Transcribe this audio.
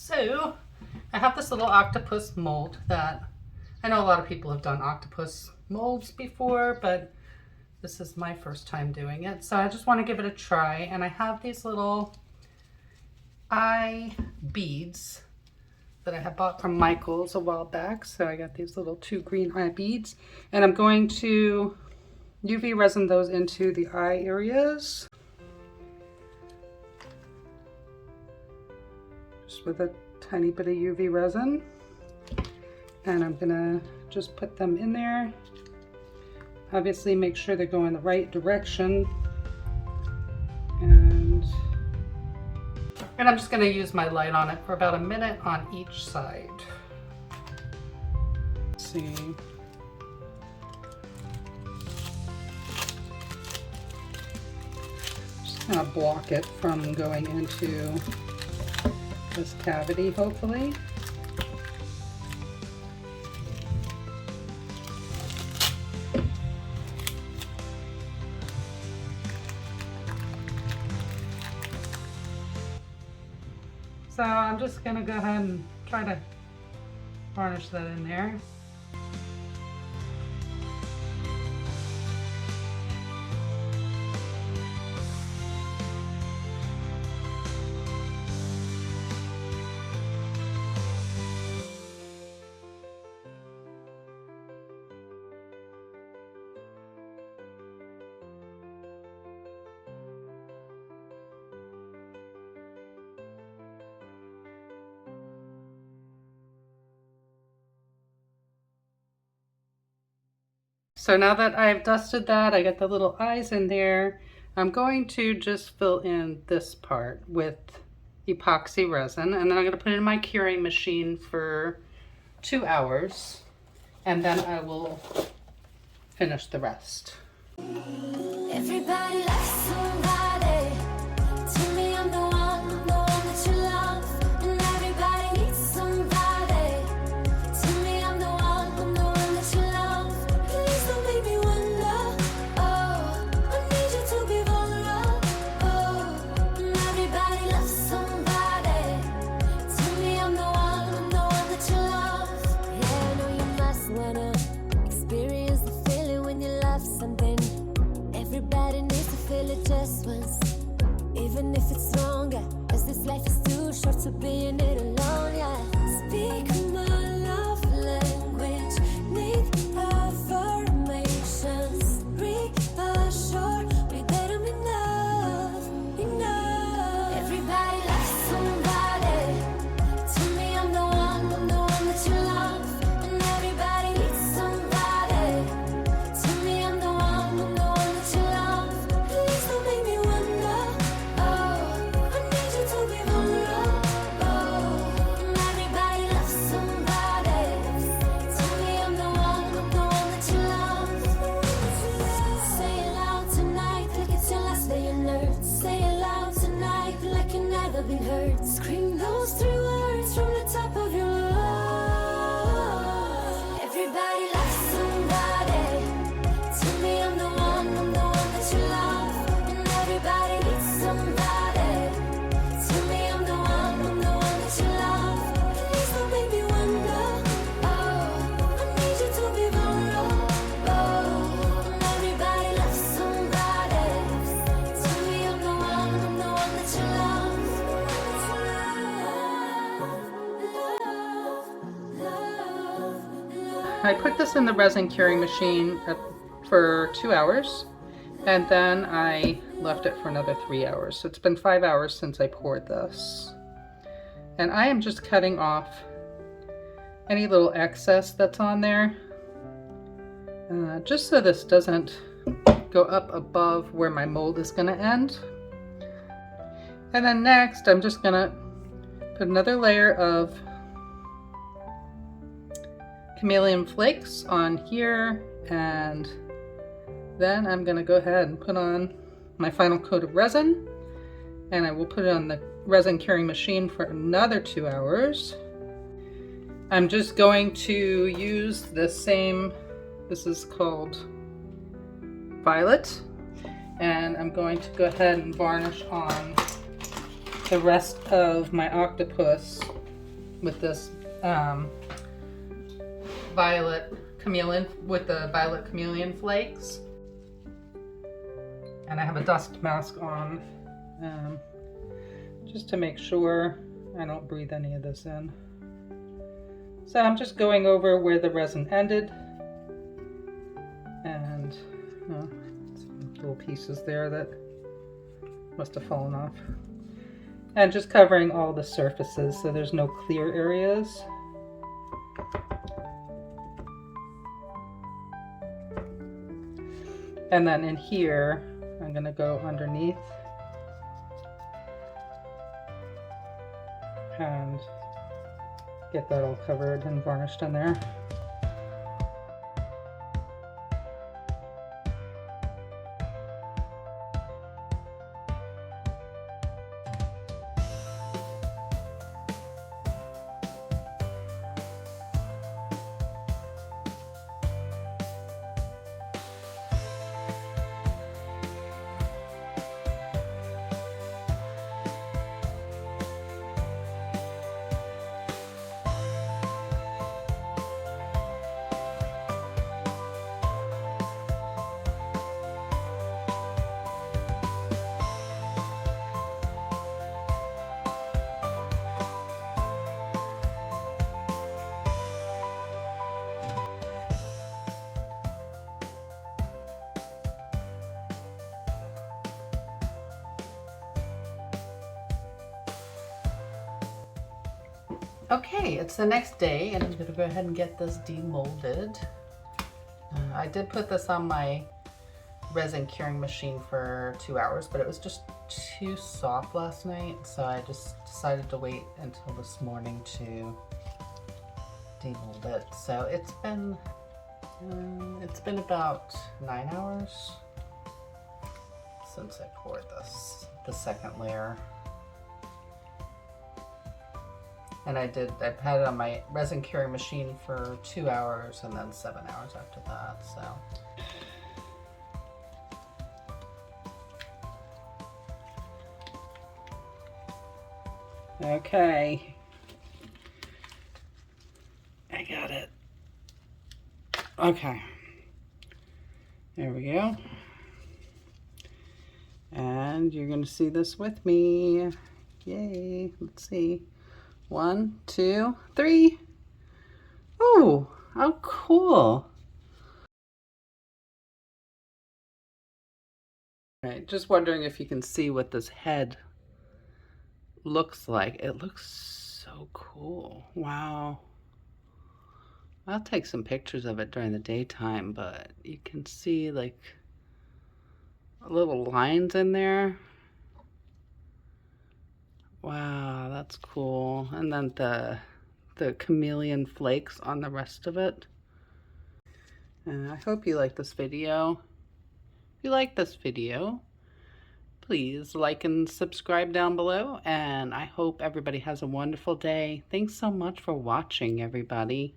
So I have this little octopus mold that I know a lot of people have done octopus molds before, but this is my first time doing it. So I just want to give it a try. And I have these little eye beads that I had bought from Michael's a while back. So I got these little 2 green eye beads, and I'm going to UV resin those into the eye areas. Just with a tiny bit of UV resin. And I'm gonna just put them in there. Obviously make sure they're going the right direction. And I'm just gonna use my light on it for about a minute on each side. Let's see. Just gonna block it from going into this cavity, hopefully. So I'm just gonna go ahead and try to varnish that in there. So now that I've dusted that, I got the little eyes in there, I'm going to just fill in this part with epoxy resin, and then I'm going to put it in my curing machine for 2 hours, and then I will finish the rest. Everybody loves somebody. To me, I'm the one that you love. And everybody needs somebody. To me, I'm the one that you love. Please don't make me wonder. Oh, I need you to be vulnerable. And everybody loves somebody. To me, I'm the one that you love. Yeah, I know you must wanna experience the feeling when you love something. Everybody needs to feel it just once, even if it's longer, cause this life is too short to be in it alone, yeah. Speak my love language, need affirmations, reassure me that I'm enough. Everybody loves somebody. To me, I'm the one that you love. And everybody needs somebody. To me, I'm the one that you love. Please don't make me wonder. Oh, I need you to be vulnerable. And everybody loves somebody. To me, I'm the one that you love. Say it loud tonight, like it's your last day on earth. Say it loud tonight, like you've never been hurt. Scream those 3 words from the top of your lungs. Everybody loves somebody. To me, I'm the one that you love. And everybody needs somebody. To me, I'm the one that you love. Please don't make me wonder. Oh, I need you to be vulnerable. And everybody loves somebody. To me, I'm the one that you love. I put this in the resin curing machine for 2 hours, and then I left it for another 3 hours. So it's been 5 hours since I poured this. And I am just cutting off any little excess that's on there, just so this doesn't go up above where my mold is going to end. And then next, I'm just going to put another layer of Chameleon Flakes on here, and then I'm going to go ahead and put on my final coat of resin, and I will put it on the resin curing machine for another 2 hours. I'm just going to use the same, this is called Violet, and I'm going to go ahead and varnish on the rest of my octopus with this violet chameleon, with the violet chameleon flakes. And I have a dust mask on, just to make sure I don't breathe any of this in. So I'm just going over where the resin ended, and some little pieces there that must have fallen off. And just covering all the surfaces so there's no clear areas. And then in here, I'm going to go underneath and get that all covered and varnished in there. Okay, it's the next day and I'm going to go ahead and get this demolded. I did put this on my resin curing machine for 2 hours, but it was just too soft last night, so I just decided to wait until this morning to demold it. So it's been about 9 hours since I poured the second layer. And I had it on my resin curing machine for 2 hours and then 7 hours after that, so. Okay. I got it. Okay. There we go. And you're gonna see this with me. Yay, let's see. 1, 2, 3. Oh, how cool. All right, just wondering if you can see what this head looks like. It looks so cool. Wow. I'll take some pictures of it during the daytime, but you can see like little lines in there. Wow, that's cool. And then the chameleon flakes on the rest of it. And I hope you like this video. If you like this video, please like and subscribe down below. And I hope everybody has a wonderful day. Thanks so much for watching, everybody.